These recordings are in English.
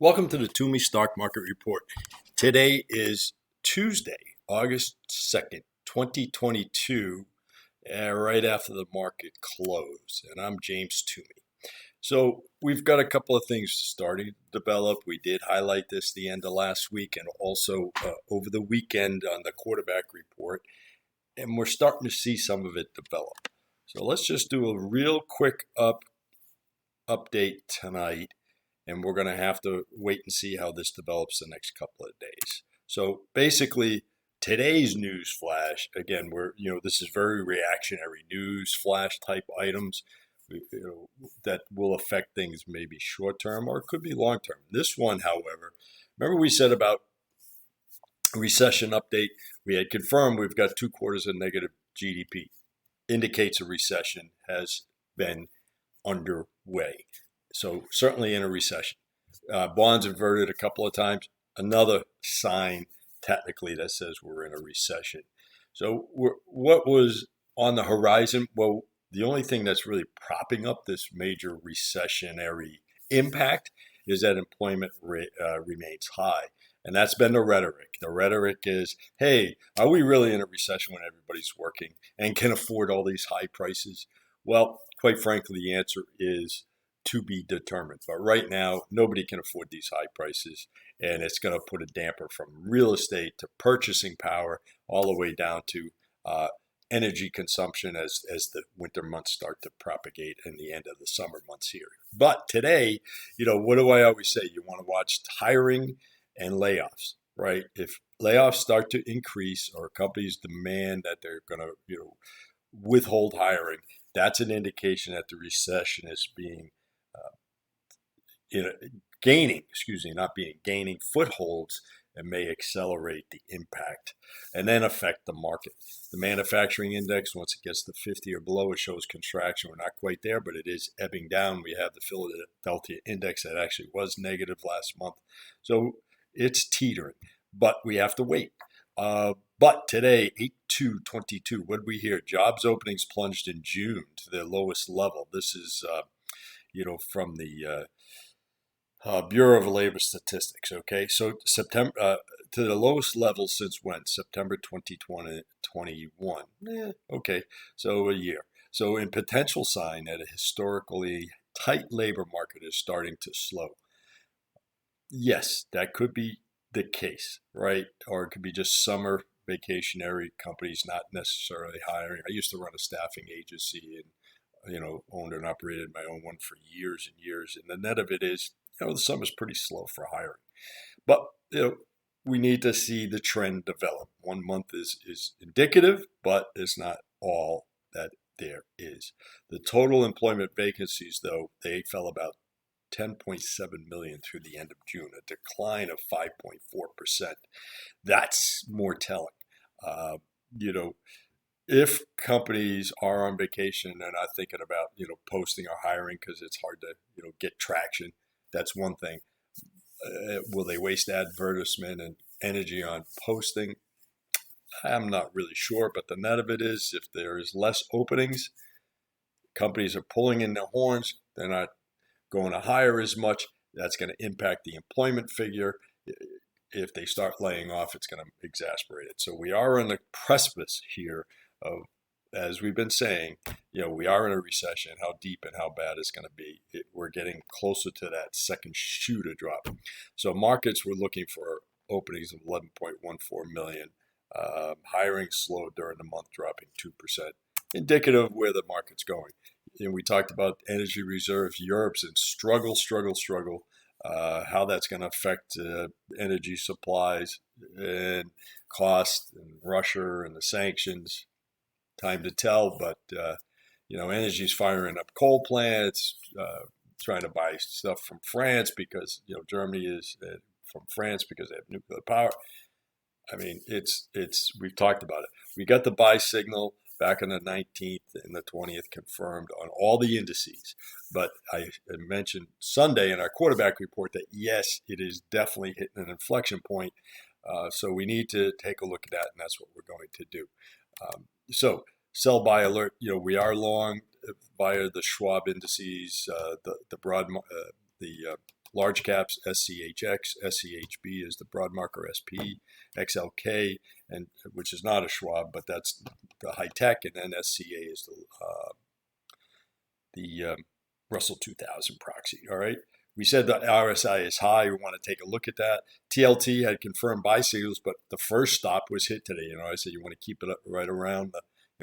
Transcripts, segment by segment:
Welcome to the Twomey Stock Market Report. Today is Tuesday, August 2nd, 2022, right after the market close. And I'm James Twomey. So we've got a couple of things starting to develop. We did highlight this the end of last week and also over the weekend on the quarterback report. And we're starting to see some of it develop. So let's just do a real quick update tonight. And we're going to have to wait and see how this develops the next couple of days. So basically, today's news flash, again, this is very reactionary news flash type items that will affect things maybe short term or it could be long term. This one, however, remember we said about recession update, we had confirmed we've got 2 quarters of negative GDP, indicates a recession has been underway. So certainly in a recession. Bonds inverted a couple of times. Another sign technically that says we're in a recession. So what was on the horizon? Well, the only thing that's really propping up this major recessionary impact is that employment rate remains high. And that's been the rhetoric. The rhetoric is, hey, are we really in a recession when everybody's working and can afford all these high prices? Well, quite frankly, the answer is to be determined. But right now, nobody can afford these high prices, and it's going to put a damper from real estate to purchasing power all the way down to energy consumption as the winter months start to propagate and the end of the summer months here. But today, what do I always say? You want to watch hiring and layoffs, right? If layoffs start to increase or companies demand that they're going to, withhold hiring, that's an indication that the recession is being gaining footholds and may accelerate the impact and then affect the market. The manufacturing index, once it gets to 50 or below, it shows contraction. We're not quite there, but it is ebbing down. We have the Philadelphia index that actually was negative last month. So it's teetering, but we have to wait. But today, 8/2/22, what did we hear? Jobs openings plunged in June to their lowest level. This is, from the Bureau of Labor Statistics. Okay, so September to the lowest level since when? September 2021. Okay, so a year. So in potential sign that a historically tight labor market is starting to slow. Yes, that could be the case, right? Or it could be just summer vacationary companies not necessarily hiring. I used to run a staffing agency and owned and operated my own one for years and years. And the net of it is, the summer's pretty slow for hiring. But, we need to see the trend develop. 1 month is indicative, but it's not all that there is. The total employment vacancies, though, they fell about 10.7 million through the end of June, a decline of 5.4%. That's more telling. If companies are on vacation, they're not thinking about, posting or hiring because it's hard to, get traction. That's one thing. Will they waste advertisement and energy on posting? I'm not really sure, but the net of it is if there is less openings, companies are pulling in their horns. They're not going to hire as much. That's going to impact the employment figure. If they start laying off, it's going to exacerbate it. So we are on the precipice here of, as we've been saying, we are in a recession. How deep and how bad it's going to be. We're getting closer to that second shoe to drop. So markets were looking for openings of 11.14 million. Hiring slowed during the month, dropping 2%. Indicative of where the market's going. And we talked about energy reserves. Europe's in struggle. How that's going to affect energy supplies and cost and Russia and the sanctions. Time to tell, but energy's firing up coal plants, trying to buy stuff from France because Germany is from France because they have nuclear power. I mean, we've talked about it. We got the buy signal back on the 19th and the 20th confirmed on all the indices. But I mentioned Sunday in our quarterback report that yes, it is definitely hitting an inflection point. So we need to take a look at that, and that's what we're going to do. So sell buy alert. We are long via the Schwab indices, the large caps, SCHX, SCHB is the broad marker SP, XLK, and which is not a Schwab, but that's the high tech, and then SCA is the Russell 2000 proxy. All right. We said that RSI is high. We want to take a look at that. TLT had confirmed buy signals, but the first stop was hit today. I said you want to keep it up right around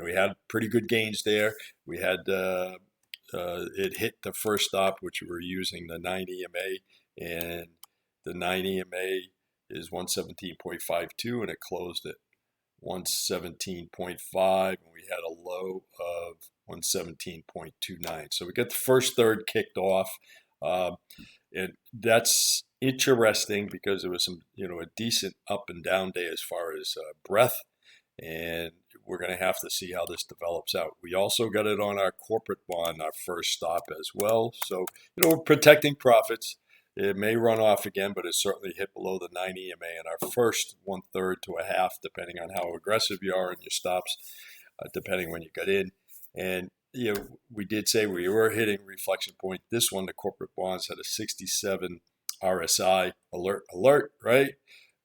we had pretty good gains there. We had it hit the first stop, which we were using the 9 EMA, and the 9 EMA is 117.52, and it closed at 117.5, and we had a low of 117.29. So we got the first third kicked off, and that's interesting because it was some, a decent up and down day as far as breadth, and we're going to have to see how this develops out. We also got it on our corporate bond, our first stop as well. So, we're protecting profits. It may run off again, but it certainly hit below the 9 EMA in our first 1/3 to a half, depending on how aggressive you are in your stops, depending when you got in. And, we did say we were hitting reflection point. This one, the corporate bonds, had a 67 RSI alert, right?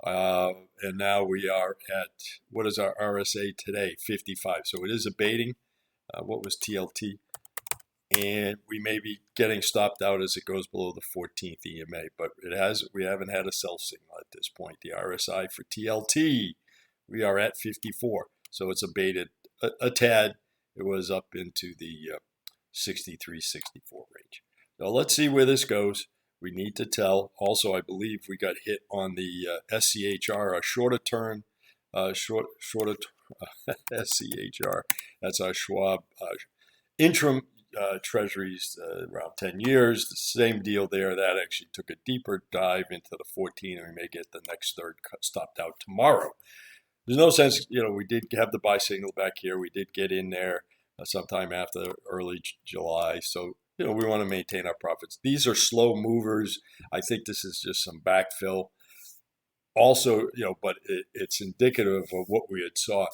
And now we are at, what is our RSA today? 55. So it is abating. What was TLT? And we may be getting stopped out as it goes below the 14th EMA, but we haven't had a sell signal at this point. The RSI for TLT, we are at 54. So it's abated a tad. It was up into the 63, 64 range. So let's see where this goes. We need to tell. Also, I believe we got hit on the SCHR, a shorter term, shorter SCHR. That's our Schwab interim treasuries around 10 years. The same deal there. That actually took a deeper dive into the 14, and we may get the next third stopped out tomorrow. There's no sense, we did have the buy signal back here. We did get in there sometime after early July. So, we want to maintain our profits. These are slow movers. I think this is just some backfill. Also, but it's indicative of what we had saw.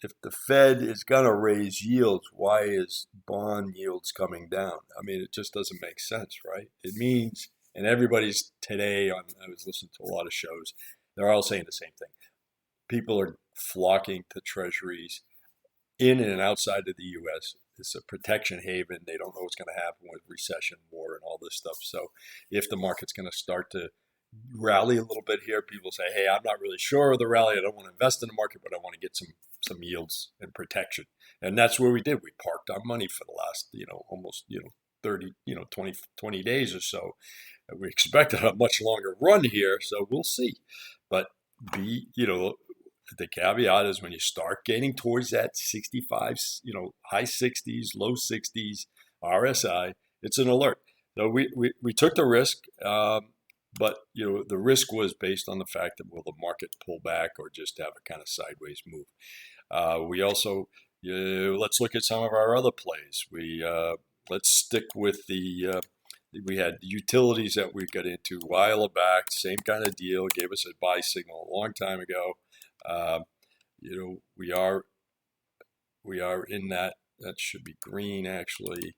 If the Fed is going to raise yields, why is bond yields coming down? I mean, it just doesn't make sense, right? It means, and everybody's today I was listening to a lot of shows, they're all saying the same thing. People are flocking to treasuries in and outside of the U.S. It's a protection haven. They don't know what's going to happen with recession, war, and all this stuff. So if the market's going to start to rally a little bit here, people say, hey, I'm not really sure of the rally. I don't want to invest in the market, but I want to get some yields and protection. And that's where we did. We parked our money for the last, almost, 30, 20 days or so. We expected a much longer run here, so we'll see. But the caveat is when you start getting towards that 65, high 60s, low 60s RSI, it's an alert. So we took the risk, but the risk was based on the fact that will the market pull back or just have a kind of sideways move. We also let's look at some of our other plays. Let's stick with we had utilities that we got into a while back, same kind of deal, gave us a buy signal a long time ago. We are in that should be green actually.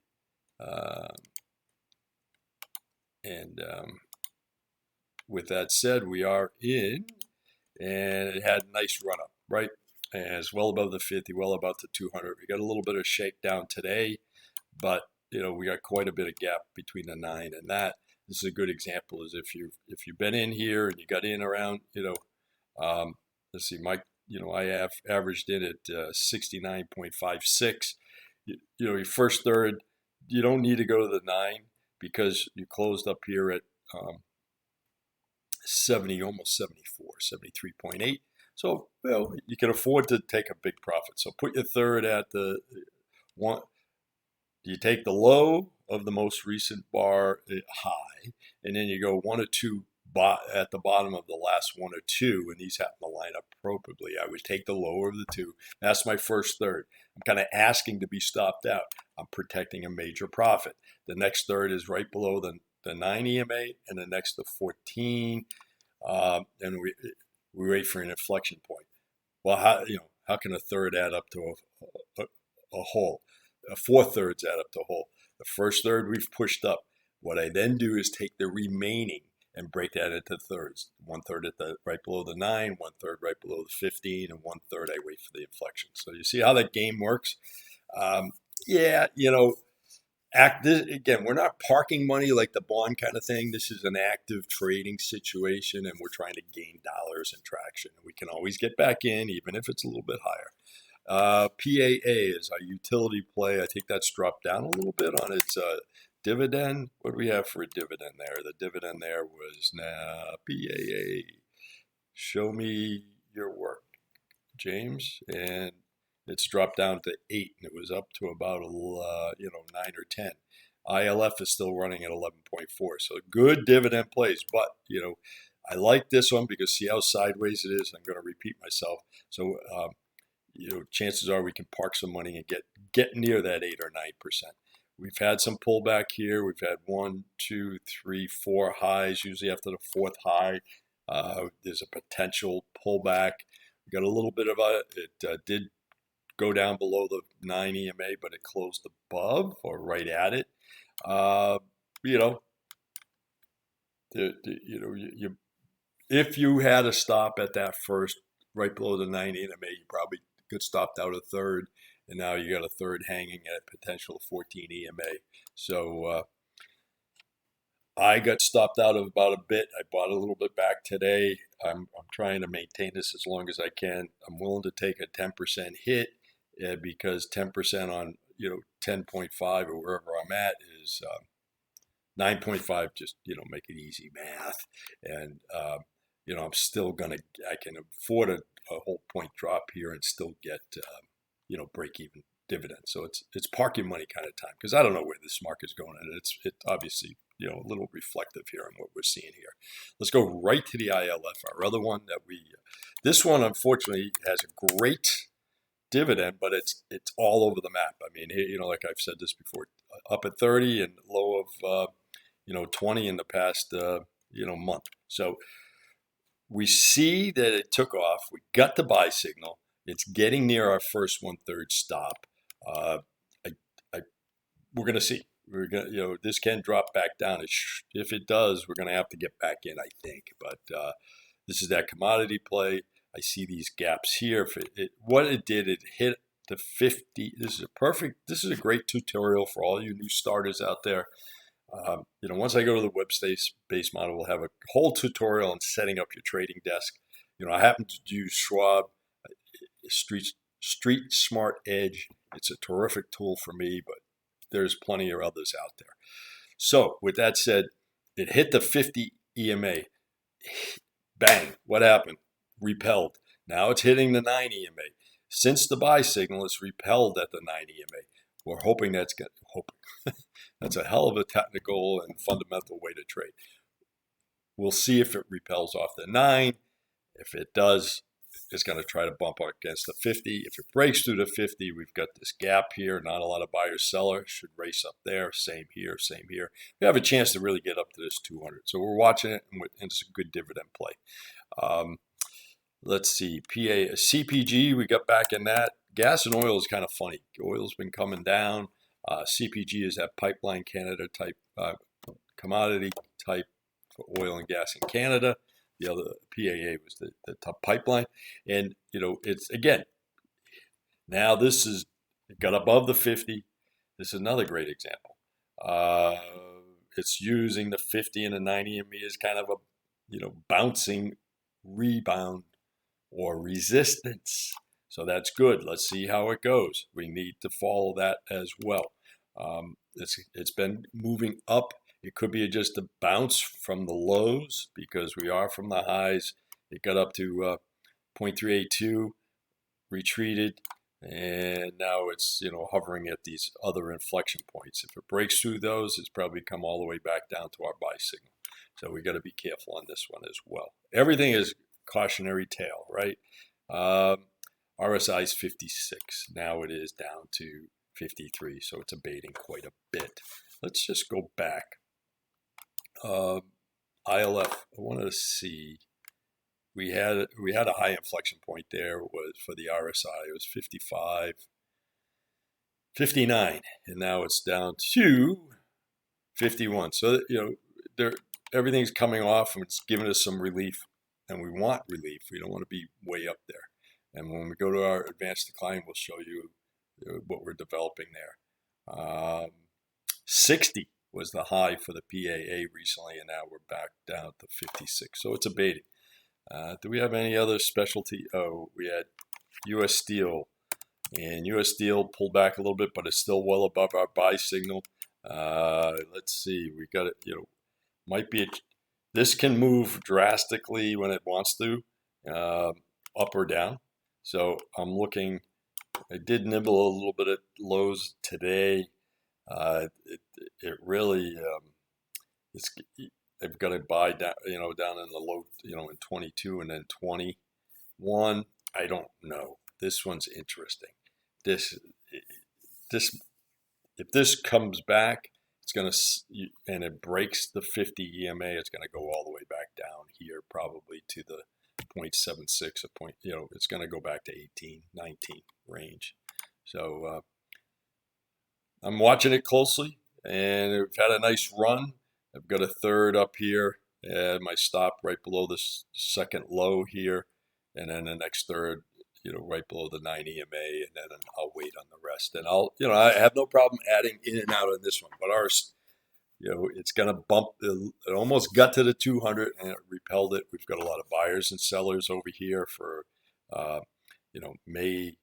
With that said, we are in, and it had a nice run up, right? And it's well above the 50, well above the 200. We got a little bit of shakedown today, but we got quite a bit of gap between the 9 and that. This is a good example. Is if you've been in here and you got in around, let's see, I have averaged in at 69.56. Your first third, you don't need to go to the 9 because you closed up here at 70, almost 74, 73.8. So, you can afford to take a big profit. So put your third at the one. You take the low of the most recent bar high, and then you go 1 or 2 at the bottom of the last 1 or 2, and these happen to line up appropriately. I would take the lower of the 2. That's my first third. I'm kind of asking to be stopped out. I'm protecting a major profit. The next third is right below the 9 EMA, and the next the 14. And we wait for an inflection point. Well, how can a third add up to a whole? A 4/3 add up to a whole. The first third we've pushed up. What I then do is take the remaining and break that into thirds. 1/3 at the right below the 9, 1/3 right below the 15, and 1/3 I wait for the inflection. So you see how that game works? Yeah, again, we're not parking money like the bond kind of thing. This is an active trading situation, and we're trying to gain dollars and traction. We can always get back in, even if it's a little bit higher. PAA is our utility play. I think that's dropped down a little bit on its dividend. What do we have for a dividend there? The dividend there was now PAA. Show me your work, James. And it's dropped down to 8, and it was up to about 9 or 10. ILF is still running at 11.4, so good dividend plays. But I like this one because see how sideways it is. I'm going to repeat myself. So chances are we can park some money and get near that 8 or 9%. We've had some pullback here. We've had 1, 2, 3, 4 highs. Usually after the fourth high, there's a potential pullback. We got a little bit of it did go down below the 9 EMA, but it closed above or right at it. If you had a stop at that first right below the 9 EMA, you probably could stopped out a third, and now you got a third hanging at potential 14 EMA. So I got stopped out of about a bit. I bought a little bit back today. I'm trying to maintain this as long as I can. I'm willing to take a 10% hit because 10% on 10.5 or wherever I'm at is 9.5. Just make it easy math, and I'm still I can afford a whole point drop here and still get break even dividends. So it's parking money kind of time because I don't know where this market's going, and it's obviously a little reflective here on what we're seeing here. Let's go right to the ILF, our other one this one unfortunately has a great dividend, but it's all over the map. I mean, like I've said this before, up at 30 and low of 20 in the past month. So we see that it took off. We got the buy signal. It's getting near our first 1/3 stop. We're going to see. We're going, this can drop back down. If it does, we're going to have to get back in, I think. But this is that commodity play. I see these gaps here. What it did, it hit the 50. This is a great tutorial for all you new starters out there. Once I go to the web-based model, we'll have a whole tutorial on setting up your trading desk. I happen to use Schwab Street Smart Edge. It's a terrific tool for me, but there's plenty of others out there. So with that said, it hit the 50 EMA. Bang! What happened? Repelled. Now it's hitting the 9 EMA. Since the buy signal, it's repelled at the 9 EMA. We're hoping that's good. That's a hell of a technical and fundamental way to trade. We'll see if it repels off the 9. If it does, it's going to try to bump up against the 50. If it breaks through the 50, we've got this gap here. Not a lot of buyer-seller. Should race up there. Same here, same here. We have a chance to really get up to this 200. So we're watching it, and it's a good dividend play. Let's see. CPG, we got back in that. Gas and oil is kind of funny. Oil's been coming down. CPG is that pipeline Canada type commodity type for oil and gas in Canada. The other PAA was the top pipeline. And, it's, again, now it got above the 50. This is another great example. It's using the 50 and the 90 EMA as kind of a, bouncing rebound or resistance. So that's good. Let's see how it goes. We need to follow that as well. It's been moving up. It could be just a bounce from the lows because we are from the highs. It got up to 0.382, retreated, and now it's hovering at these other inflection points. If it breaks through those, it's probably come all the way back down to our buy signal. So we got to be careful on this one as well. Everything is cautionary tale, right? RSI is 56. Now it is down to 53, so it's abating quite a bit. Let's just go back. ILF, I wanted to see. We had a high inflection point there. Was for the RSI. It was 55, 59, and now it's down to 51. So, everything's coming off and it's giving us some relief, and we want relief. We don't want to be way up there. And when we go to our advanced decline, we'll show you what we're developing there. 60 was the high for the PAA recently, and now we're back down to 56. So it's abating. Do we have any other specialty? Oh, we had U.S. Steel. And U.S. Steel pulled back a little bit, but it's still well above our buy signal. Let's see. We got it, might be, this can move drastically when it wants to, up or down. So I'm looking, I did nibble a little bit at lows today. It really, it's, they've got to buy down, down in the low, in 22 and then 21. I don't know. This one's interesting. This, if this comes back, it's going to, and it breaks the 50 EMA, it's going to go all the way back down here, probably to the 0.76, it's going to go back to 18, 19 range. So I'm watching it closely, and we've had a nice run. I've got a third up here, and my stop right below this second low here, and then the next third, right below the 9 EMA, and then I'll wait on the rest. And I have no problem adding in and out on this one, but ours, it's going to bump. It almost got to the 200 and it repelled it. We've got a lot of buyers and sellers over here for, May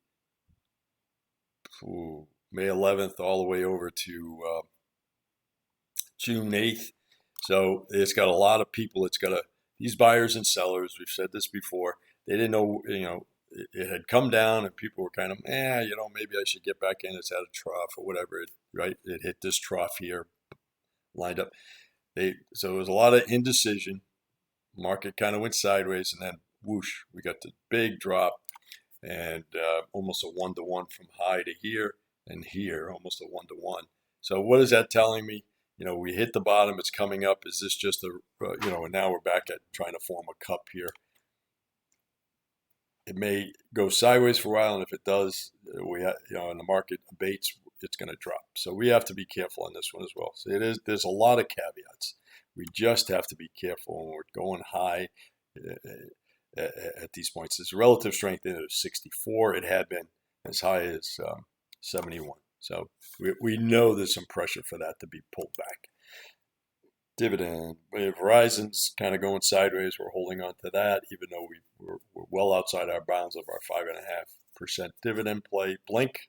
11th all the way over to June 8th. So it's got a lot of people. It's got these buyers and sellers. We've said this before. They didn't know, it had come down and people were kind of, maybe I should get back in. It's at a trough or whatever, right? It hit this trough here, lined up. So it was a lot of indecision. Market kind of went sideways, and then whoosh, we got the big drop, and almost a 1-to-1 from high to here and here, almost a 1-to-1. So what is that telling me? We hit the bottom. It's coming up. Is this just and now we're back at trying to form a cup here. It may go sideways for a while, and if it does, and the market abates, it's going to drop. So we have to be careful on this one as well. So there's a lot of caveats. We just have to be careful when we're going high at these points. There's relative strength in it of 64. It had been as high as 71. So we know there's some pressure for that to be pulled back. Dividend. Verizon's kind of going sideways. We're holding on to that, even though we're well outside our bounds of our 5.5% dividend play. Blink.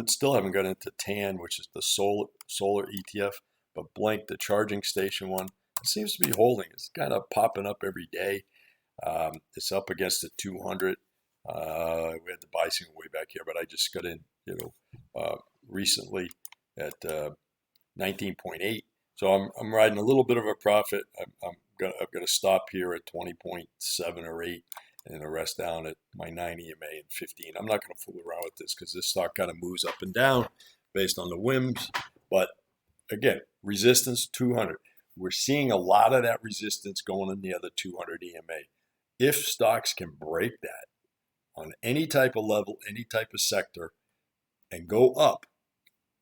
Still haven't got into TAN, which is the solar ETF, but Blink, the charging station one, it seems to be holding. It's kind of popping up every day. It's up against the 200. We had the buy signal way back here, but I just got in, recently at 19.8. So I'm riding a little bit of a profit. I've got to stop here at 20.7 or 8, and the rest down at my 9 EMA and 15. I'm not going to fool around with this because this stock kind of moves up and down based on the whims. But again, resistance 200. We're seeing a lot of that resistance going in the other 200 EMA. If stocks can break that on any type of level, any type of sector, and go up,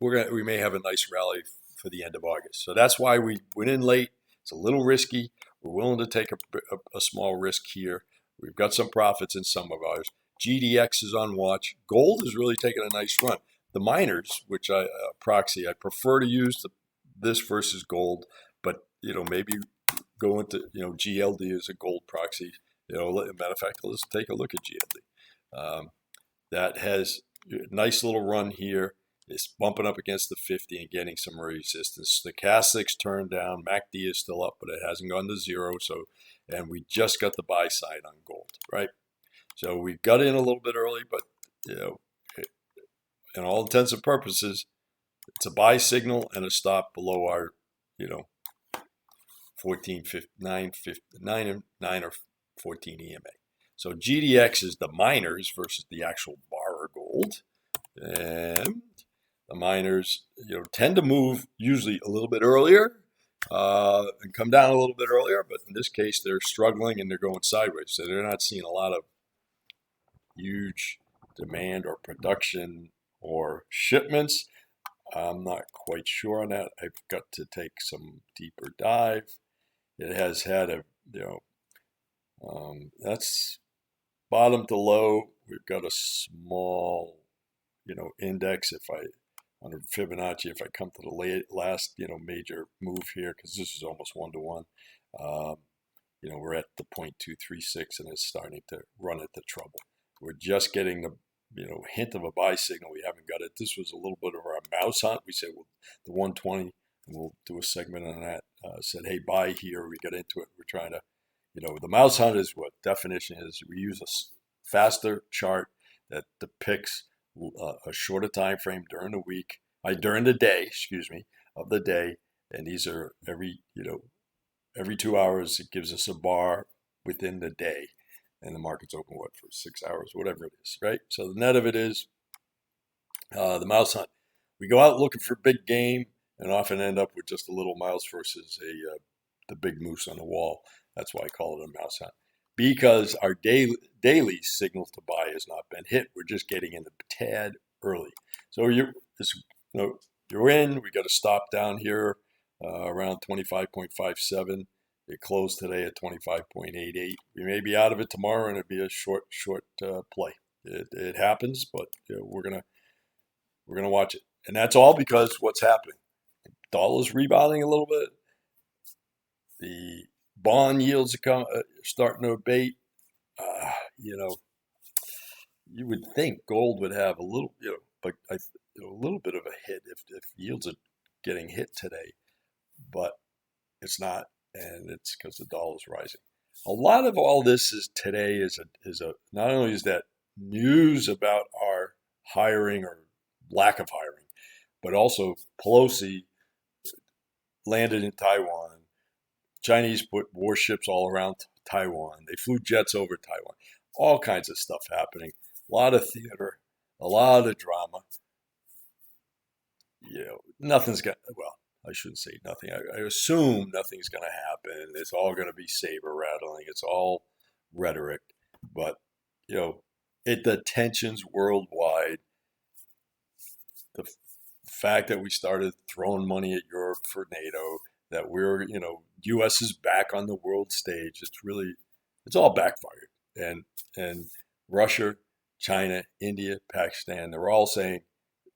we may have a nice rally for the end of August. So that's why we went in late. It's a little risky. We're willing to take a small risk here. We've got some profits in some of ours. GDX is on watch. Gold is really taking a nice run. The miners, which proxy, I prefer to use this versus gold, but maybe go into GLD as a gold proxy. Matter of fact, let's take a look at GLD. That has a nice little run here. It's bumping up against the 50 and getting some resistance. Stochastics turned down. MACD is still up, but it hasn't gone to zero. And we just got the buy side on gold, right? So we got in a little bit early, but in all intents and purposes, it's a buy signal and a stop below our 14, 15, 9 or 14 EMA. So GDX is the miners versus the actual bar gold, and the miners, tend to move usually a little bit earlier and come down a little bit earlier. But in this case, they're struggling and they're going sideways. So they're not seeing a lot of huge demand or production or shipments. I'm not quite sure on that. I've got to take some deeper dive. It has had a, that's bottom to low. We've got a small, index. If I, under Fibonacci, if I come to the last, major move here, because this is almost 1-to-1, um, we're at the 0.236 and it's starting to run into trouble. We're just getting the, hint of a buy signal. We haven't got it. This was a little bit of our mouse hunt. We said, well, the 120, and we'll do a segment on that. Said, hey, buy here. We got into it. We're trying to, the mouse hunt is what definition is. We use a faster chart that depicts a shorter time frame during the week, during the day, excuse me, of the day. And these are every 2 hours, it gives us a bar within the day. And the market's open, for 6 hours, whatever it is, right? So the net of it is the mouse hunt. We go out looking for big game and often end up with just a little mouse versus the big moose on the wall. That's why I call it a mouse hunt. Because our daily signal to buy has not been hit. We're just getting in the tad early. So you're in. We got to stop down here around 25.57. It closed today at 25.88. We may be out of it tomorrow, and it'll be a short play. It happens, but we're gonna watch it, and that's all because what's happening. The dollar's rebounding a little bit. The bond yields are starting to abate. You would think gold would have a little, but a little bit of a hit if yields are getting hit today, but it's not. And it's because the dollar is rising. A lot of all this today is not only is that news about our hiring or lack of hiring, but also Pelosi landed in Taiwan. Chinese put warships all around Taiwan. They flew jets over Taiwan. All kinds of stuff happening. A lot of theater, a lot of drama. Nothing's got, well, I shouldn't say nothing. I assume nothing's going to happen. It's all going to be saber rattling. It's all rhetoric. But, the tensions worldwide, the fact that we started throwing money at Europe for NATO, that we're, U.S. is back on the world stage. It's all backfired. And Russia, China, India, Pakistan, they're all saying,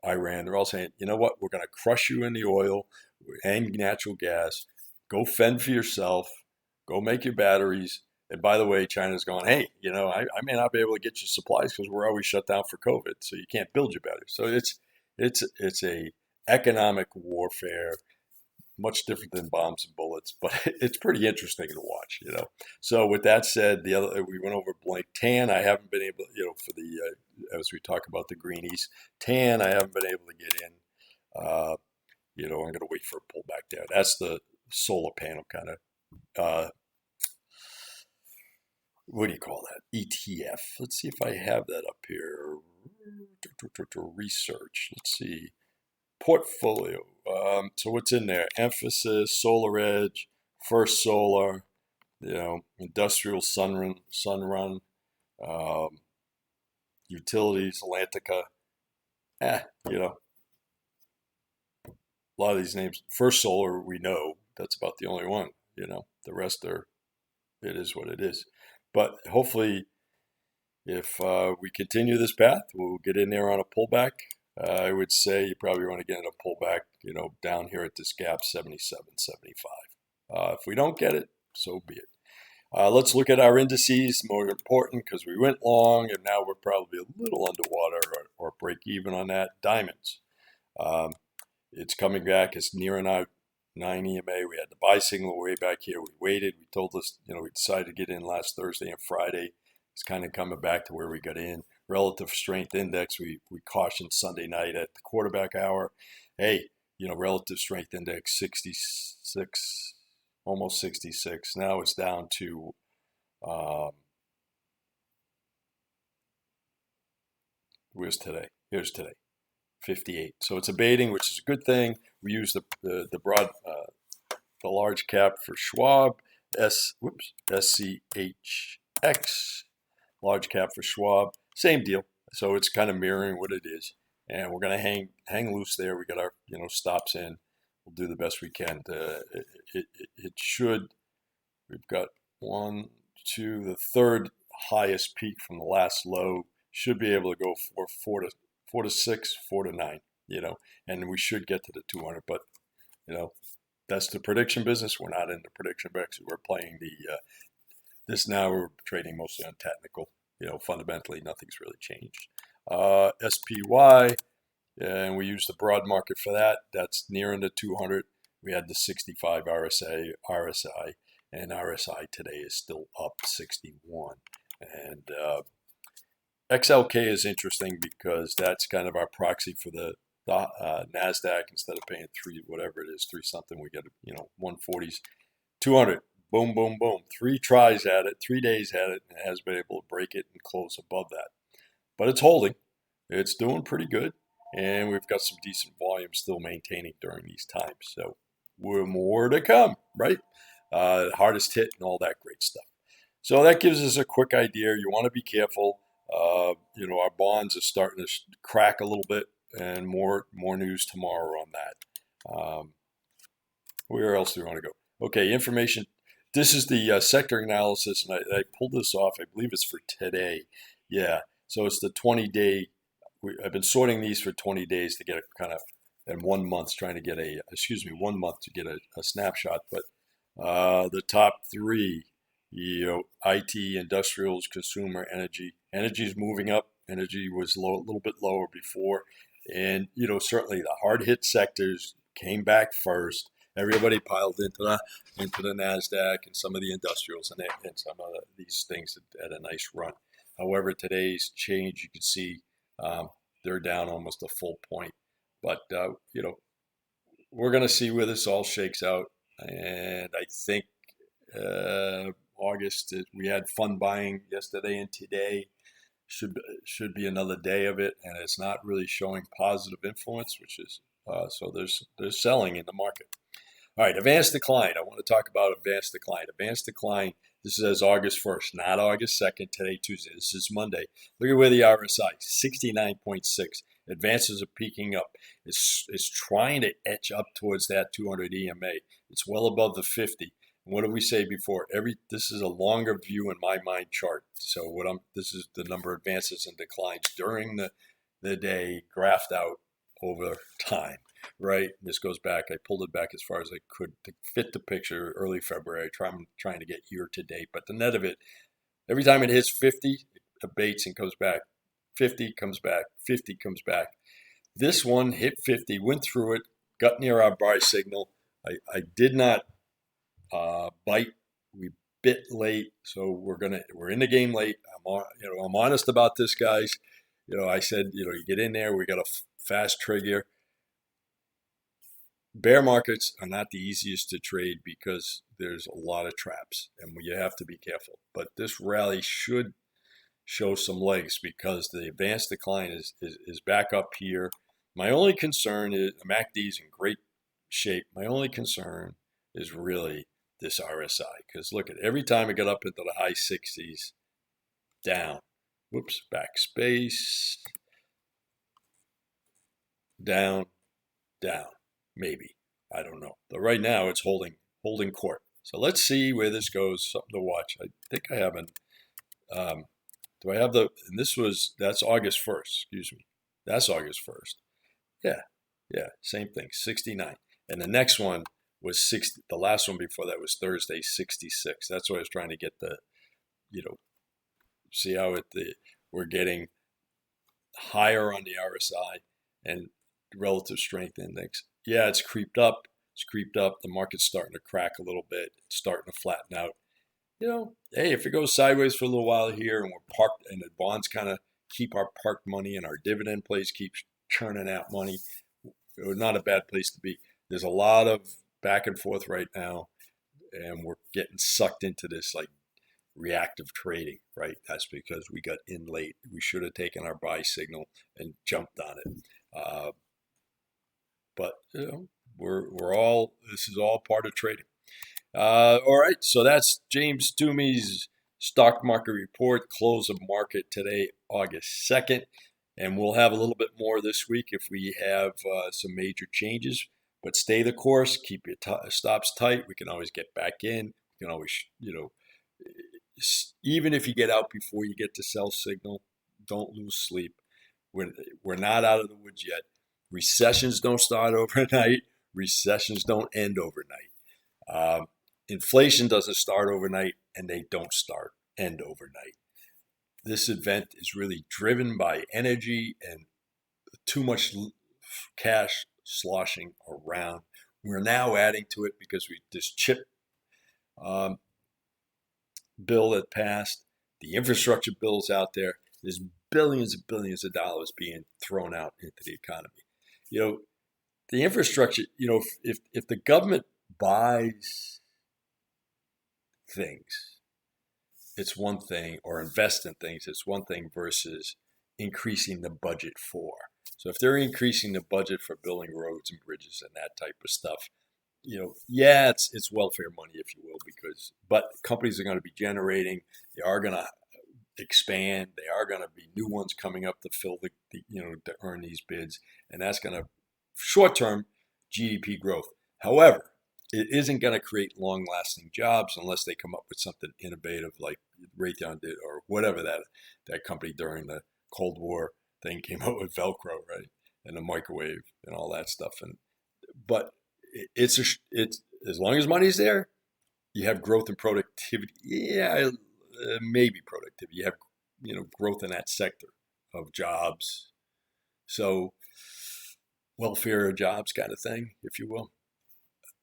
Iran, they're all saying, you know what, we're going to crush you in the oil and natural gas. Go fend for yourself. Go make your batteries. And by the way, China's going, hey, I may not be able to get you supplies because we're always shut down for COVID, so you can't build your batteries. So it's a economic warfare, much different than bombs and bullets, but it's pretty interesting to watch, So with that said, we went over blank tan. I haven't been able, for the as we talk about the greenies, tan. I haven't been able to get in. I'm going to wait for a pullback there. That's the solar panel kind of. What do you call that? ETF. Let's see if I have that up here. Research. Let's see. Portfolio. So what's in there? Emphasis, Solar Edge, First Solar, Industrial Sunrun, Utilities, Atlantica. A lot of these names. First Solar, we know that's about the only one. The rest it is what it is. But hopefully, if we continue this path, we'll get in there on a pullback. I would say you probably want to get in a pullback, down here at this gap, 77.75. If we don't get it, so be it. Let's look at our indices, more important because we went long and now we're probably a little underwater or break even on that. Diamonds. It's coming back. It's nearing our 9 EMA. We had the buy signal way back here. We waited. We told us, we decided to get in last Thursday and Friday. It's kind of coming back to where we got in. Relative strength index, we cautioned Sunday night at the quarterback hour. Hey, relative strength index 66, almost 66. Now it's down to where's today? Here's today, 58. So it's abating, which is a good thing. We use the large cap for Schwab, SCHX, large cap for Schwab. Same deal. So it's kind of mirroring what it is. and we're going to hang loose there. We got our stops in. We'll do the best we can. It should. We've got one, two, the third highest peak from the last low. Should be able to go for four to six, 4 to 9. And we should get to the 200. But that's the prediction business. We're not in the prediction business. We're playing this now. We're trading mostly on technical. Fundamentally, nothing's really changed. SPY, and we use the broad market for that. That's nearing the 200. We had the 65 RSI, and RSI today is still up 61. And XLK is interesting because that's kind of our proxy for the NASDAQ. Instead of paying whatever it is, 3 something, we get 140s, 200. Boom, boom, boom. 3 tries at it, 3 days at it, and it has been able to break it and close above that. But it's holding. It's doing pretty good. And we've got some decent volume still maintaining during these times. So we're more to come, right? Hardest hit and all that great stuff. So that gives us a quick idea. You want to be careful. Our bonds are starting to crack a little bit, and more news tomorrow on that. Where else do we want to go? Okay, information. This is the sector analysis, and I pulled this off. I believe it's for today. Yeah, so it's the 20-day. I've been sorting these for 20 days to get a kind of, and 1 month trying to get 1 month to get a snapshot. But the top 3, IT, industrials, consumer, energy. Energy is moving up. Energy was a little bit lower before. And, certainly the hard hit sectors came back first. Everybody piled into the NASDAQ and some of the industrials and some of these things had a nice run. However, today's change, you can see they're down almost a full point. But, we're going to see where this all shakes out. And I think August, we had fun buying yesterday and today. Should be another day of it, and it's not really showing positive influence, which is so there's selling in the market. All right, advanced decline. I want to talk about advanced decline. Advanced decline. This is August 1st, not August 2nd. Today, Tuesday. This is Monday. Look at where the RSI 69.6. Advances are peaking up. It's trying to etch up towards that 200 EMA. It's well above the 50. What did we say before? This is a longer view in my mind chart. So this is the number of advances and declines during the day, graphed out over time, right? This goes back. I pulled it back as far as I could to fit the picture. Early February. I'm trying to get year to date, but the net of it, every time it hits 50, it abates and comes back. 50 comes back. 50 comes back. This one hit 50, went through it, got near our buy signal. I did not bite. We bit late, so we're in the game late. I'm honest about this, guys. I said, you get in there. We got a fast trigger. Bear markets are not the easiest to trade because there's a lot of traps, and you have to be careful. But this rally should show some legs because the advanced decline is back up here. My only concern is the MACD is in great shape. My only concern is really this RSI, because look at every time it got up into the high 60s, down. Whoops, backspace. Down, maybe. I don't know. But right now it's holding court. So let's see where this goes. Something to watch. I think I have do I have and that's August 1st, excuse me. That's August 1st. Yeah, same thing, 69. And the next one was 60. The last one before that was Thursday, 66. That's what I was trying to get see how we're getting higher on the RSI and relative strength index. Yeah, it's creeped up. The market's starting to crack a little bit. It's starting to flatten out. Hey, if it goes sideways for a little while here and we're parked and the bonds kind of keep our parked money and our dividend place keeps churning out money, it's not a bad place to be. There's a lot of back and forth right now, and we're getting sucked into this like reactive trading, right? That's because we got in late. We should have taken our buy signal and jumped on it. But this is all part of trading. All right, so that's James Twomey's stock market report, close of market today, August 2nd. And we'll have a little bit more this week if we have some major changes. But stay the course, keep your stops tight. We can always get back in. We can always, even if you get out before you get to sell signal, don't lose sleep. We're not out of the woods yet. Recessions don't start overnight. Recessions don't end overnight. Inflation doesn't start overnight, and they don't end overnight. This event is really driven by energy and too much cash sloshing around. We're now adding to it because this chip bill that passed, the infrastructure bills out there. There's billions and billions of dollars being thrown out into the economy. The infrastructure. If the government buys things, it's one thing, or invest in things, it's one thing versus increasing the budget for. So if they're increasing the budget for building roads and bridges and that type of stuff, it's welfare money, if you will, but companies are going to be generating, they are going to expand, they are going to be new ones coming up to fill to earn these bids, and that's going to short-term GDP growth. However, it isn't going to create long-lasting jobs unless they come up with something innovative like Raytheon did, or whatever that company during the Cold War thing came up with, Velcro, right, and the microwave and all that stuff. But it's as long as money's there, you have growth and productivity. Yeah, maybe productivity. You have growth in that sector of jobs. So welfare jobs kind of thing, if you will.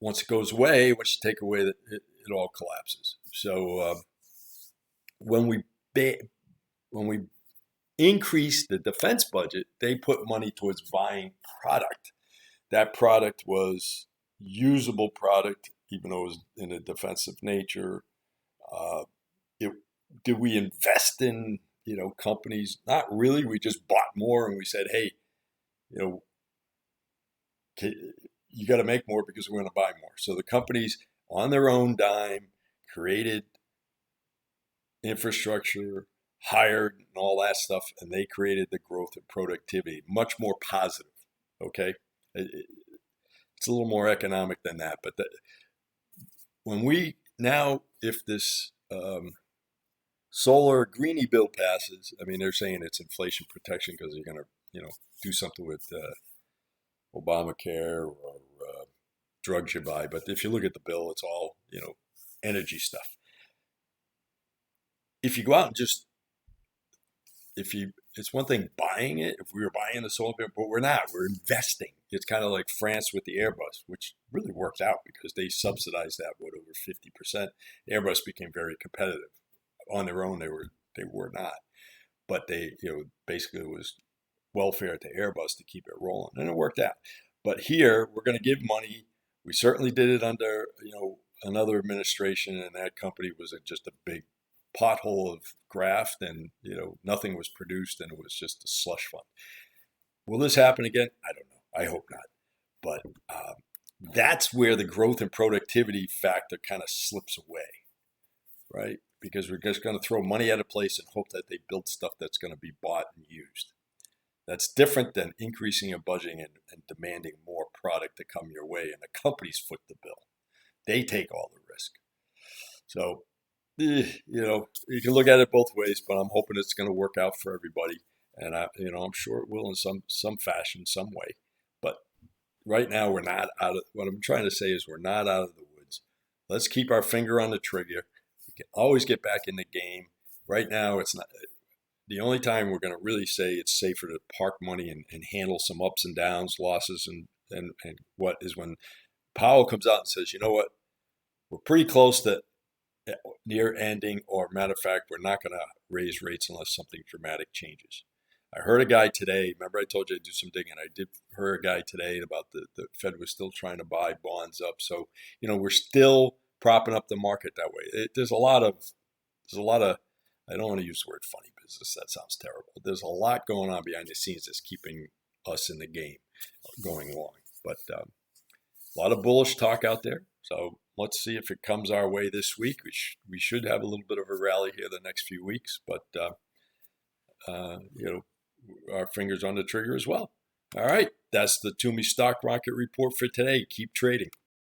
Once it goes away, once you take away, it all collapses. So when we increase the defense budget, they put money towards buying product. That product was usable product, even though it was in a defensive nature. Did we invest in companies? Not really. We just bought more, and we said, hey, you got to make more because we're going to buy more. So the companies, on their own dime, created infrastructure, hired, and all that stuff, and they created the growth and productivity. Much more positive. Okay, it's a little more economic than that. But if this solar greenie bill passes, I mean, they're saying it's inflation protection because they're going to do something with Obamacare or drugs you buy. But if you look at the bill, it's all energy stuff. If you go out and it's one thing buying it. If we were buying the solar bill, but we're not. We're investing. It's kind of like France with the Airbus, which really worked out because they subsidized that over 50%. Airbus became very competitive. On their own, they were not, but they basically it was welfare to Airbus to keep it rolling, and it worked out. But here we're going to give money. We certainly did it under another administration, and that company was just a big pothole of graft, and nothing was produced, and it was just a slush fund. Will this happen again? I don't know. I hope not. But that's where the growth and productivity factor kind of slips away, right? Because we're just going to throw money at a place and hope that they build stuff that's going to be bought and used. That's different than increasing your budgeting and demanding more product to come your way, and the companies foot the bill. They take all the risk. So, you can look at it both ways, but I'm hoping it's going to work out for everybody, and I'm sure it will in some fashion, some way. But right now, we're not out of. What I'm trying to say is we're not out of the woods. Let's keep our finger on the trigger. We can always get back in the game. Right now, it's not. The only time we're going to really say it's safer to park money and handle some ups and downs, losses, and what is when Powell comes out and says, you know what, we're pretty close to near ending, or matter of fact, we're not going to raise rates unless something dramatic changes. I heard a guy today, remember I told you I'd do some digging, I did hear a guy today about the Fed was still trying to buy bonds up. So, we're still propping up the market that way. There's a lot of, I don't want to use the word funny business, that sounds terrible. There's a lot going on behind the scenes that's keeping us in the game going along. But a lot of bullish talk out there. So let's see if it comes our way this week. We should have a little bit of a rally here the next few weeks. But, our fingers on the trigger as well. All right, that's the Twomey stock market report for today. Keep trading.